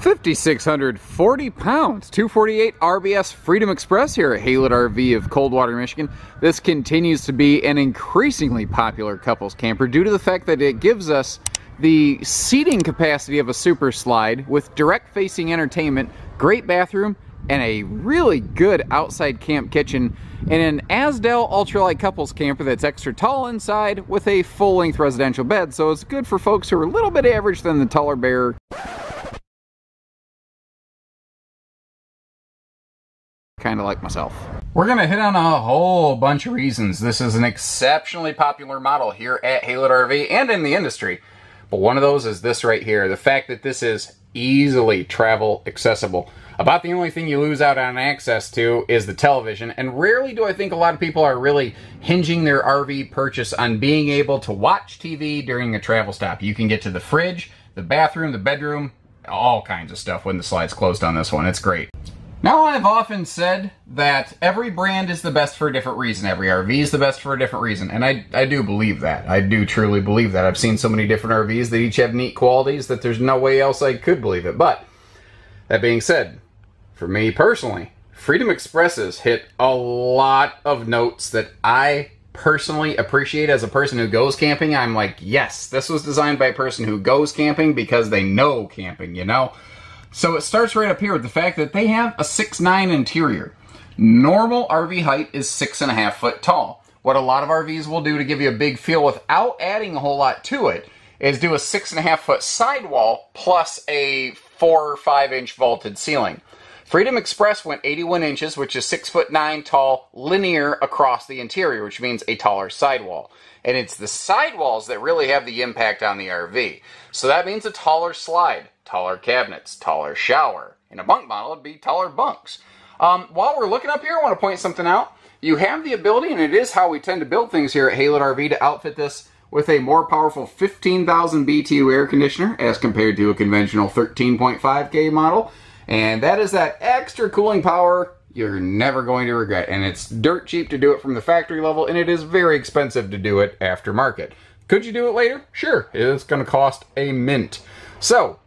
5,640 pounds, 248 RBS Freedom Express here at Haylett RV of Coldwater, Michigan. This continues to be an increasingly popular couples camper due to the fact that it gives us the seating capacity of a super slide with direct facing entertainment, great bathroom, and a really good outside camp kitchen, and an AZDEL Ultralite couples camper that's extra tall inside with a full-length residential bed, so it's good for folks who are a little bit average than the taller bear. Kind of like myself. We're going to hit on a whole bunch of reasons this is an exceptionally popular model here at Haylett RV and in the industry. But one of those is this right here, the fact that this is easily travel accessible. About the only thing you lose out on access to is the television, and rarely do I think a lot of people are really hinging their RV purchase on being able to watch TV during a travel stop. You can get to the fridge, the bathroom, the bedroom, all kinds of stuff when the slide's closed on this one. It's great. Now, I've often said that every brand is the best for a different reason. Every RV is the best for a different reason. And I do believe that. I do truly believe that. I've seen so many different RVs that each have neat qualities that there's no way else I could believe it. But, that being said, for me personally, Freedom Expresses hit a lot of notes that I personally appreciate as a person who goes camping. I'm like, yes, this was designed by a person who goes camping because they know camping, you know? So it starts right up here with the fact that they have a 6'9" interior. Normal RV height is 6.5 foot tall. What a lot of RVs will do to give you a big feel without adding a whole lot to it is do a 6.5 foot sidewall plus a 4 or 5 inch vaulted ceiling. Freedom Express went 81 inches, which is 6'9" tall, linear across the interior, which means a taller sidewall. And it's the sidewalls that really have the impact on the RV. So that means a taller slide, taller cabinets, taller shower. In a bunk model, it'd be taller bunks. While we're looking up here, I want to point something out. You have the ability, and it is how we tend to build things here at Haylett RV, to outfit this with a more powerful 15,000 BTU air conditioner as compared to a conventional 13.5K model. And that is that extra cooling power you're never going to regret. And it's dirt cheap to do it from the factory level, and it is very expensive to do it aftermarket. Could you do it later? Sure, it's going to cost a mint. So,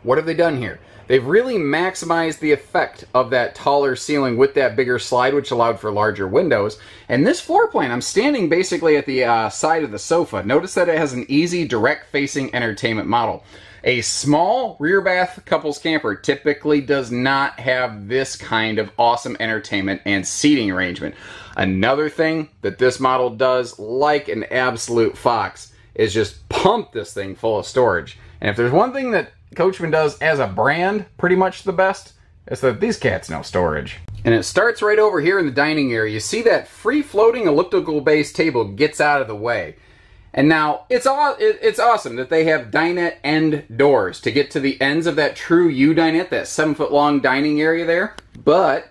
what have they done here? They've really maximized the effect of that taller ceiling with that bigger slide, which allowed for larger windows. And this floor plan, I'm standing basically at the side of the sofa. Notice that it has an easy, direct-facing entertainment model. A small rear bath couples camper typically does not have this kind of awesome entertainment and seating arrangement. Another thing that this model does, like an absolute fox, is just pump this thing full of storage. And if there's one thing that Coachmen does as a brand pretty much the best, it's that these cats know storage. And it starts right over here in the dining area. You see that free-floating elliptical base table gets out of the way. And now, it's awesome that they have dinette end doors to get to the ends of that true U-dinette, that 7-foot-long dining area there. But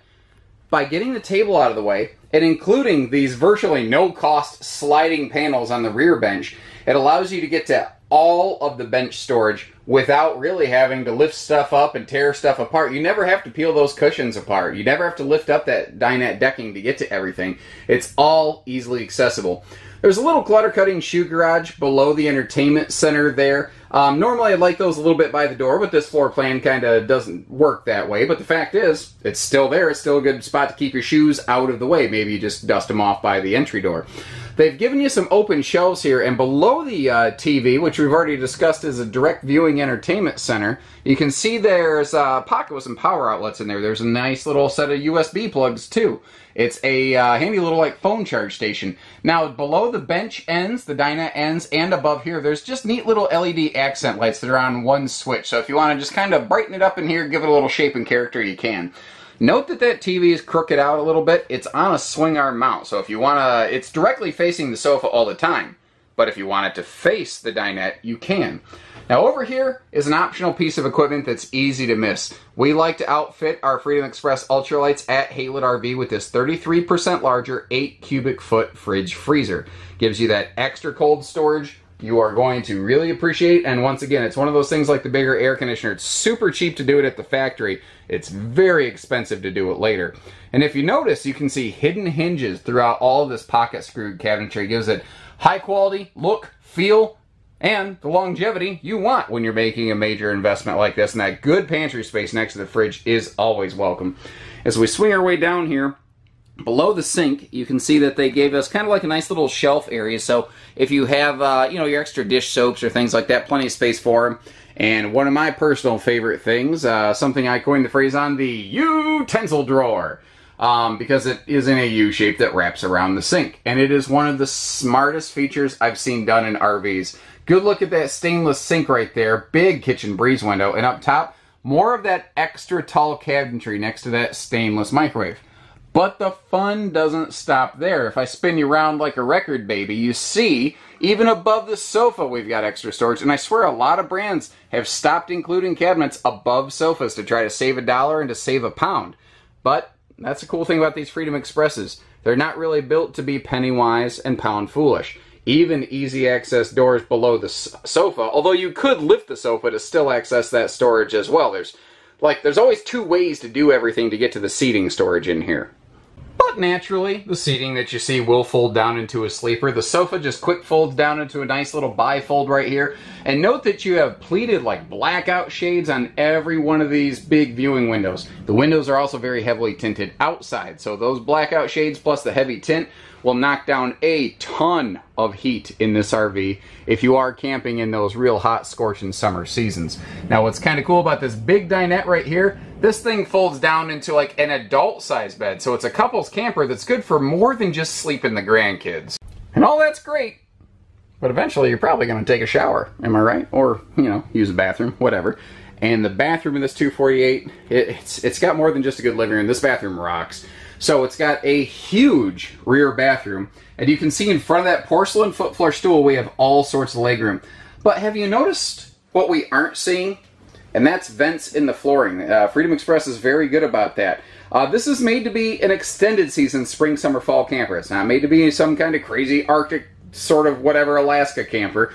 by getting the table out of the way and including these virtually no-cost sliding panels on the rear bench, it allows you to get to all of the bench storage without really having to lift stuff up and tear stuff apart. You never have to peel those cushions apart. You never have to lift up that dinette decking to get to everything. It's all easily accessible. There's a little clutter-cutting shoe garage below the entertainment center there. Normally I'd like those a little bit by the door, but this floor plan kind of doesn't work that way. But the fact is, it's still there. It's still a good spot to keep your shoes out of the way. Maybe you just dust them off by the entry door. They've given you some open shelves here, and below the TV, which we've already discussed as a direct viewing entertainment center, you can see there's a pocket with some power outlets in there. There's a nice little set of USB plugs too. It's a handy little like phone charge station. Now below the bench ends, the dinette ends, and above here, there's just neat little LED accent lights that are on one switch. So if you want to just kind of brighten it up in here, give it a little shape and character, you can. Note that that TV is crooked out a little bit. It's on a swing arm mount, so if you want to, it's directly facing the sofa all the time. But if you want it to face the dinette, you can. Now over here is an optional piece of equipment that's easy to miss. We like to outfit our Freedom Express Ultralites at Haylett RV with this 33% larger 8 cubic foot fridge freezer. Gives you that extra cold storage you are going to really appreciate. And once again, it's one of those things like the bigger air conditioner. It's super cheap to do it at the factory. It's very expensive to do it later. And if you notice, you can see hidden hinges throughout all of this pocket screw cabinetry. It gives it high quality look, feel, and the longevity you want when you're making a major investment like this. And that good pantry space next to the fridge is always welcome. As we swing our way down here, below the sink, you can see that they gave us kind of like a nice little shelf area. So if you have, you know, your extra dish soaps or things like that, plenty of space for them. And one of my personal favorite things, something I coined the phrase on, the U-Tensil drawer. Because it is in a U shape that wraps around the sink. And it is one of the smartest features I've seen done in RVs. Good look at that stainless sink right there. Big kitchen breeze window. And up top, more of that extra tall cabinetry next to that stainless microwave. But the fun doesn't stop there. If I spin you around like a record baby, you see, even above the sofa we've got extra storage. And I swear a lot of brands have stopped including cabinets above sofas to try to save $1 and to save £1. But that's the cool thing about these Freedom Expresses. They're not really built to be penny wise and pound foolish. Even easy access doors below the sofa, although you could lift the sofa to still access that storage as well. There's always two ways to do everything to get to the seating storage in here. But naturally, the seating that you see will fold down into a sleeper. The sofa just quick folds down into a nice little bifold right here. And note that you have pleated like blackout shades on every one of these big viewing windows. The windows are also very heavily tinted outside, so those blackout shades plus the heavy tint will knock down a ton of heat in this RV if you are camping in those real hot, scorching summer seasons. Now, what's kind of cool about this big dinette right here, this thing folds down into like an adult-sized bed, so it's a couple's camper that's good for more than just sleeping the grandkids. And all that's great, but eventually you're probably going to take a shower, am I right? Or, you know, use a bathroom, whatever. And the bathroom in this 248, it's got more than just a good living room. This bathroom rocks. So it's got a huge rear bathroom, and you can see in front of that porcelain foot floor stool we have all sorts of legroom. But have you noticed what we aren't seeing? And that's vents in the flooring. Freedom Express is very good about that. This is made to be an extended season spring, summer, fall camper. It's not made to be some kind of crazy Arctic sort of whatever Alaska camper.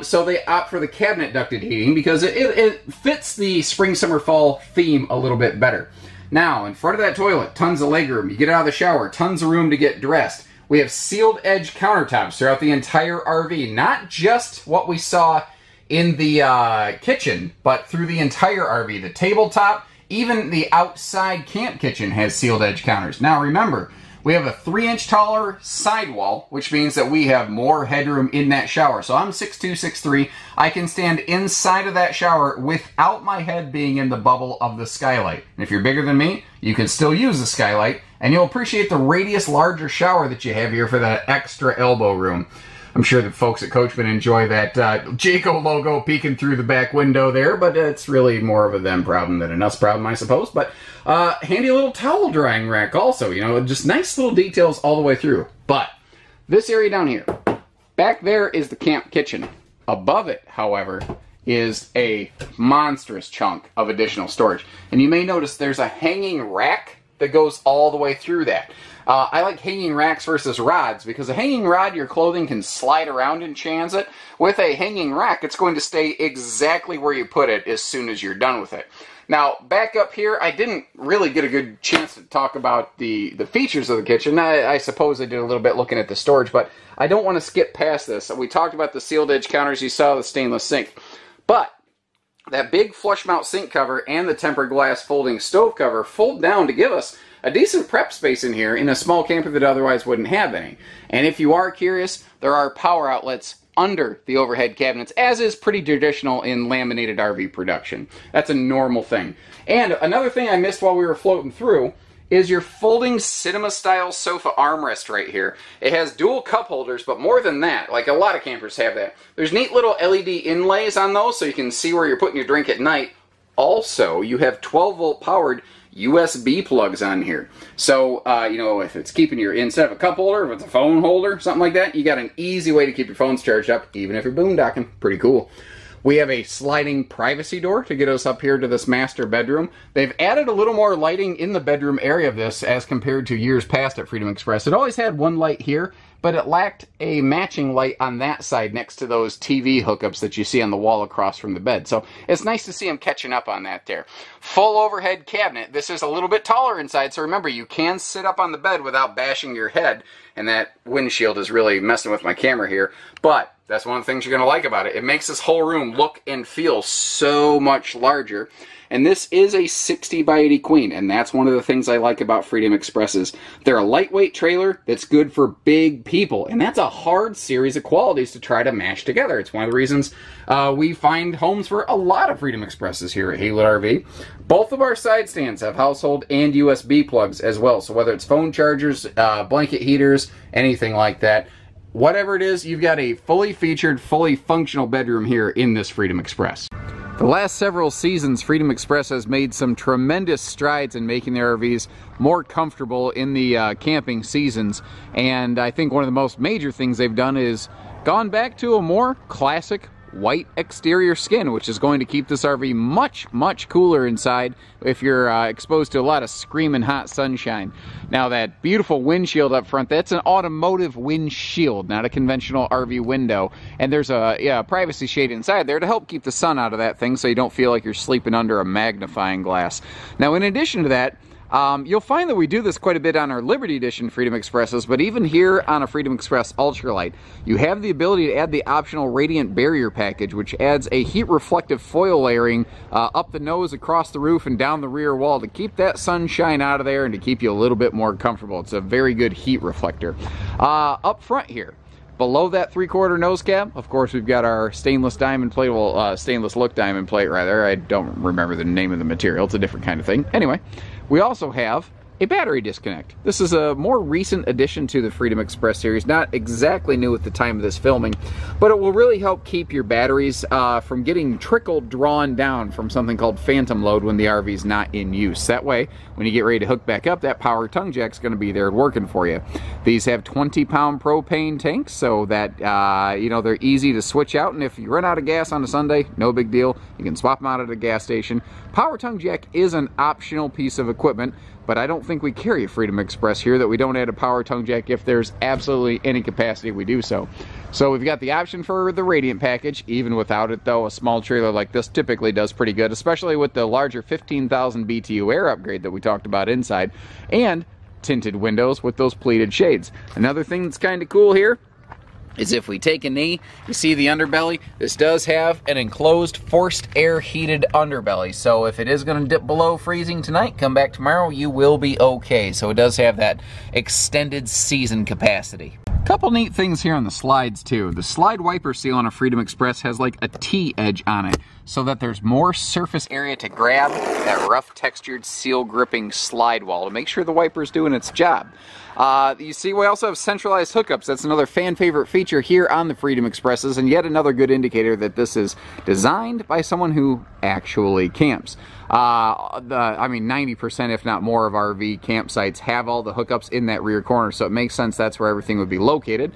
So they opt for the cabinet ducted heating because it fits the spring, summer, fall theme a little bit better. Now, in front of that toilet, tons of legroom. You get out of the shower, tons of room to get dressed. We have sealed edge countertops throughout the entire RV. Not just what we saw in the kitchen, but through the entire RV. The tabletop, even the outside camp kitchen has sealed edge counters. Now remember, we have a 3-inch taller sidewall, which means that we have more headroom in that shower. So I'm 6'2", 6'3". I can stand inside of that shower without my head being in the bubble of the skylight. And if you're bigger than me, you can still use the skylight, and you'll appreciate the radius larger shower that you have here for that extra elbow room. I'm sure the folks at Coachmen enjoy that Jayco logo peeking through the back window there, but it's really more of a them problem than an us problem, I suppose. But handy little towel drying rack also, you know, just nice little details all the way through. But this area down here, back there is the camp kitchen. Above it, however, is a monstrous chunk of additional storage. And you may notice there's a hanging rack that goes all the way through that. I like hanging racks versus rods because a hanging rod, your clothing can slide around in transit. With a hanging rack, it's going to stay exactly where you put it as soon as you're done with it. Now, back up here, I didn't really get a good chance to talk about the features of the kitchen. I suppose I did a little bit looking at the storage, but I don't want to skip past this. We talked about the sealed edge counters. You saw the stainless sink. But that big flush mount sink cover and the tempered glass folding stove cover fold down to give us a decent prep space in here in a small camper that otherwise wouldn't have any. And if you are curious, there are power outlets under the overhead cabinets, as is pretty traditional in laminated RV production. That's a normal thing. And another thing I missed while we were floating through is your folding cinema-style sofa armrest right here. It has dual cup holders, but more than that, like a lot of campers have that. There's neat little LED inlays on those so you can see where you're putting your drink at night. Also, you have 12-volt powered USB plugs on here. So, you know, if it's keeping your, instead of a cup holder, if it's a phone holder, something like that, you got an easy way to keep your phones charged up, even if you're boondocking. Pretty cool. We have a sliding privacy door to get us up here to this master bedroom. They've added a little more lighting in the bedroom area of this as compared to years past at Freedom Express. It always had one light here, but it lacked a matching light on that side next to those TV hookups that you see on the wall across from the bed. So it's nice to see them catching up on that there. Full overhead cabinet. This is a little bit taller inside, so remember, you can sit up on the bed without bashing your head, and that windshield is really messing with my camera here. But That's one of the things you're going to like about it. It makes this whole room look and feel so much larger. And this is a 60 by 80 queen, and that's one of the things I like about Freedom Expresses. They're a lightweight trailer that's good for big people, and that's a hard series of qualities to try to mash together. It's one of the reasons we find homes for a lot of Freedom Expresses here at Haylett RV. Both of our side stands have household and USB plugs as well, so whether it's phone chargers, blanket heaters, anything like that, whatever it is, you've got a fully featured, fully functional bedroom here in this Freedom Express. The last several seasons, Freedom Express has made some tremendous strides in making their RVs more comfortable in the camping seasons. And I think one of the most major things they've done is gone back to a more classic white exterior skin, which is going to keep this RV much, much cooler inside if you're exposed to a lot of screaming hot sunshine. Now that beautiful windshield up front, that's an automotive windshield, not a conventional RV window. And there's a privacy shade inside there to help keep the sun out of that thing so you don't feel like you're sleeping under a magnifying glass. Now in addition to that, you'll find that we do this quite a bit on our Liberty Edition Freedom Expresses, but even here on a Freedom Express Ultralite, you have the ability to add the optional Radiant Barrier package, which adds a heat-reflective foil layering up the nose, across the roof, and down the rear wall to keep that sunshine out of there and to keep you a little bit more comfortable. It's a very good heat reflector. Up front here, below that 3/4 nose cap, of course, we've got our stainless diamond plate, well, stainless look diamond plate, rather. I don't remember the name of the material. It's a different kind of thing. Anyway, we also have a battery disconnect. This is a more recent addition to the Freedom Express series, not exactly new at the time of this filming, but it will really help keep your batteries from getting drawn down from something called phantom load when the RV is not in use. That way, when you get ready to hook back up, that power tongue jack's going to be there working for you. These have 20-pound propane tanks, so that you know, they're easy to switch out, and if you run out of gas on a Sunday, no big deal. You can swap them out at a gas station. Power tongue jack is an optional piece of equipment, but I don't think we carry a Freedom Express here that we don't add a power tongue jack. If there's absolutely any capacity, we do so. So we've got the option for the Radiant package. Even without it, though, a small trailer like this typically does pretty good, especially with the larger 15,000 BTU air upgrade that we talked about inside, and tinted windows with those pleated shades. Another thing that's kind of cool here is if we take a knee, you see the underbelly. This does have an enclosed forced air heated underbelly, so if it is going to dip below freezing tonight, come back tomorrow, you will be okay. So it does have that extended season capacity. Couple neat things here on the slides too. The slide wiper seal on a Freedom Express has like a T-edge on it so that there's more surface area to grab that rough textured seal gripping slide wall to make sure the wiper's doing its job. You see we also have centralized hookups. That's another fan favorite feature here on the Freedom Expresses, and yet another good indicator that this is designed by someone who actually camps. I mean 90% if not more of RV campsites have all the hookups in that rear corner, so it makes sense that's where everything would be located.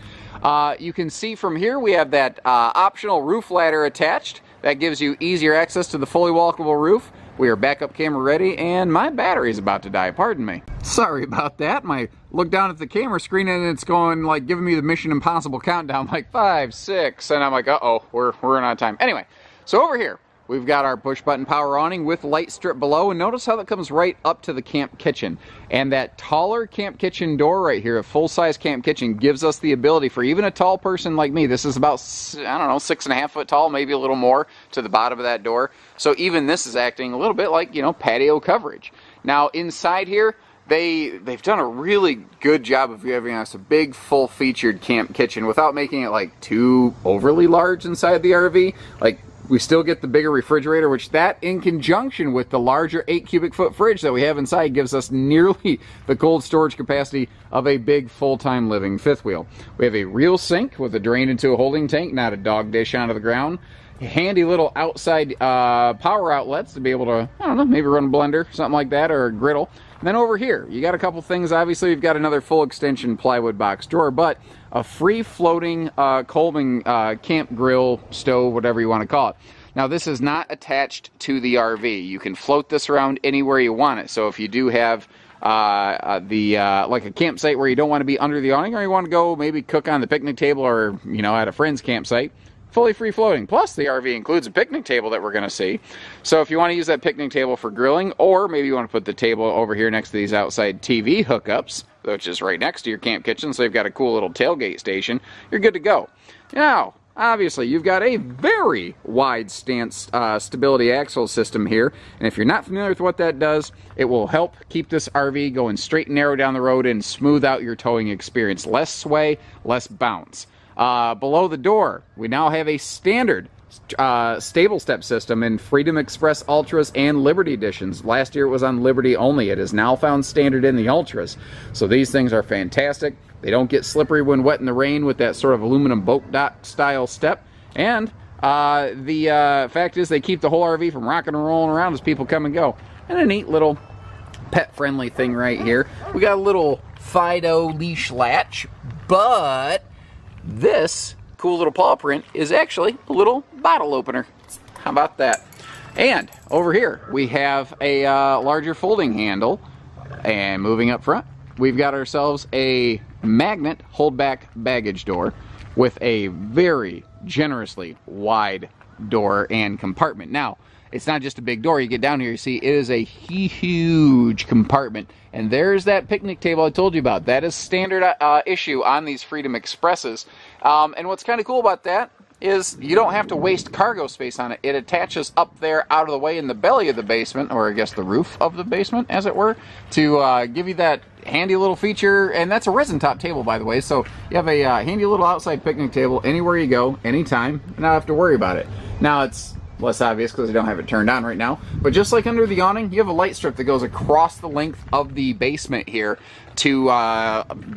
You can see from here we have that optional roof ladder attached. That gives you easier access to the fully walkable roof. We are backup camera ready, and my battery is about to die, pardon me. Sorry about that. I look down at the camera screen and it's going like giving me the Mission Impossible countdown, like 5, 6, and I'm like, uh-oh, we're running out of time. Anyway, so over here, we've got our push button power awning with light strip below, and notice how that comes right up to the camp kitchen. And that taller camp kitchen door right here, a full-size camp kitchen, gives us the ability for even a tall person like me. This is about, I don't know, 6.5 foot tall, maybe a little more to the bottom of that door. So even this is acting a little bit like, you know, patio coverage. Now inside here, they've done a really good job of giving us a big full-featured camp kitchen without making it like too overly large inside the RV. Like, we still get the bigger refrigerator, which that in conjunction with the larger 8 cubic foot fridge that we have inside gives us nearly the cold storage capacity of a big full-time living fifth wheel. We have a real sink with a drain into a holding tank, not a dog dish onto the ground. Handy little outside power outlets to be able to, I don't know, maybe run a blender, something like that, or a griddle. And then over here, you got a couple things. Obviously, you've got another full extension plywood box drawer, but a free-floating Coleman camp grill, stove, whatever you want to call it. Now, this is not attached to the RV. You can float this around anywhere you want it. So if you do have like a campsite where you don't want to be under the awning, or you want to go maybe cook on the picnic table, or, you know, at a friend's campsite, fully free floating. Plus the RV includes a picnic table that we're going to see. So if you want to use that picnic table for grilling, or maybe you want to put the table over here next to these outside TV hookups, which is right next to your camp kitchen, so you've got a cool little tailgate station, you're good to go. Now, obviously, you've got a very wide stance stability axle system here. And if you're not familiar with what that does, it will help keep this RV going straight and narrow down the road and smooth out your towing experience. Less sway, less bounce. Below the door, we now have a standard stable step system in Freedom Express Ultras and Liberty editions. Last year it was on Liberty only. It is now found standard in the Ultras. So these things are fantastic. They don't get slippery when wet in the rain with that sort of aluminum boat dock style step. And the fact is they keep the whole RV from rocking and rolling around as people come and go. And a neat little pet friendly thing right here. We got a little Fido leash latch, but this cool little paw print is actually a little bottle opener. How about that? And over here we have a larger folding handle, and moving up front we've got ourselves a magnet hold back baggage door with a very generously wide door and compartment. Now it's not just a big door. You get down here, you see it is a huge compartment. And there's that picnic table I told you about. That is standard issue on these Freedom Expresses. And what's kind of cool about that is you don't have to waste cargo space on it. It attaches up there out of the way in the belly of the basement, or I guess the roof of the basement, as it were, to give you that handy little feature. And that's a resin top table, by the way. So you have a handy little outside picnic table anywhere you go, anytime, and not have to worry about it. Now it's less obvious because I don't have it turned on right now, but just like under the awning, you have a light strip that goes across the length of the basement here to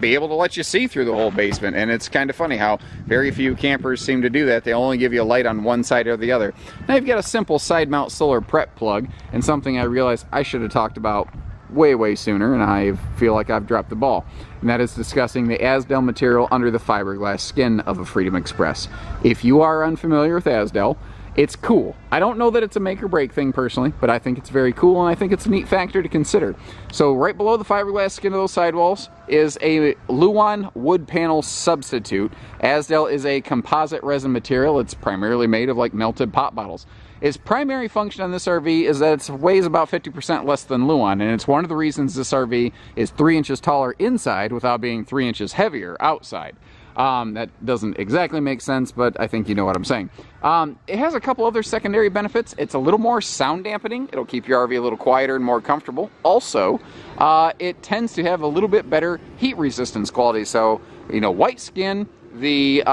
be able to let you see through the whole basement. And it's kind of funny how very few campers seem to do that. They only give you a light on one side or the other. Now you've got a simple side mount solar prep plug, and something I realized I should have talked about way sooner, and I feel like I've dropped the ball, and that is discussing the AZDEL material under the fiberglass skin of a Freedom Express. If you are unfamiliar with AZDEL, it's cool. I don't know that it's a make or break thing personally, but I think it's very cool, and I think it's a neat factor to consider. So right below the fiberglass skin of those sidewalls is a Luan wood panel substitute. AZDEL is a composite resin material. It's primarily made of like melted pop bottles. Its primary function on this RV is that it weighs about 50% less than Luan, and it's one of the reasons this RV is 3 inches taller inside without being 3 inches heavier outside. That doesn't exactly make sense, but I think you know what I'm saying. It has a couple other secondary benefits. It's a little more sound dampening. It'll keep your RV a little quieter and more comfortable. Also, it tends to have a little bit better heat resistance quality. So, you know, white skin, the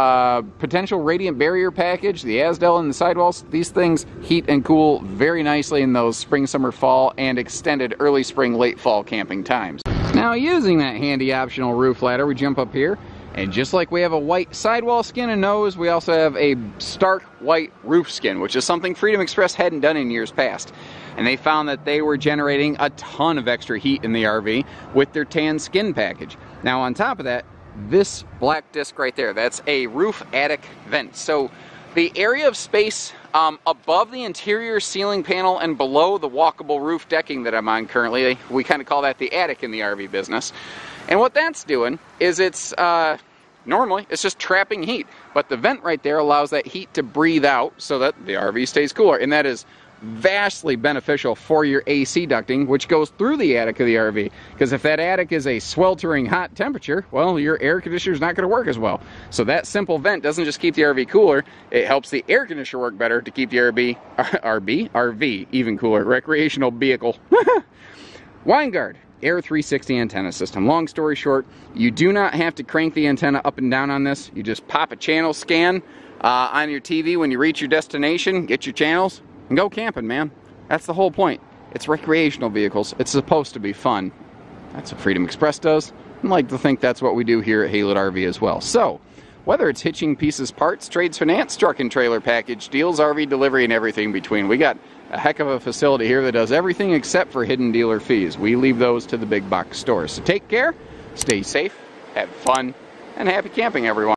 potential radiant barrier package, the AZDEL and the sidewalls, these things heat and cool very nicely in those spring, summer, fall, and extended early spring, late fall camping times. Now, using that handy optional roof ladder, we jump up here. And just like we have a white sidewall skin and nose, we also have a stark white roof skin, which is something Freedom Express hadn't done in years past. And they found that they were generating a ton of extra heat in the RV with their tan skin package. Now on top of that, this black disc right there, that's a roof attic vent. So the area of space above the interior ceiling panel and below the walkable roof decking that I'm on currently, we kind of call that the attic in the RV business. And what that's doing is it's, normally, it's just trapping heat. But the vent right there allows that heat to breathe out so that the RV stays cooler. And that is vastly beneficial for your AC ducting, which goes through the attic of the RV. Because if that attic is a sweltering hot temperature, well, your air conditioner is not going to work as well. So that simple vent doesn't just keep the RV cooler, it helps the air conditioner work better to keep the RV even cooler. Recreational vehicle. Winegard Air 360 antenna system. Long story short, you do not have to crank the antenna up and down on this. You just pop a channel scan on your TV when you reach your destination, get your channels, and go camping, man. That's the whole point. It's recreational vehicles. It's supposed to be fun. That's what Freedom Express does. I like to think that's what we do here at Haylett RV as well. So, whether it's hitching, pieces, parts, trades, finance, truck and trailer package, deals, RV delivery, and everything between, we got a heck of a facility here that does everything except for hidden dealer fees. We leave those to the big box stores. So take care, stay safe, have fun, and happy camping, everyone.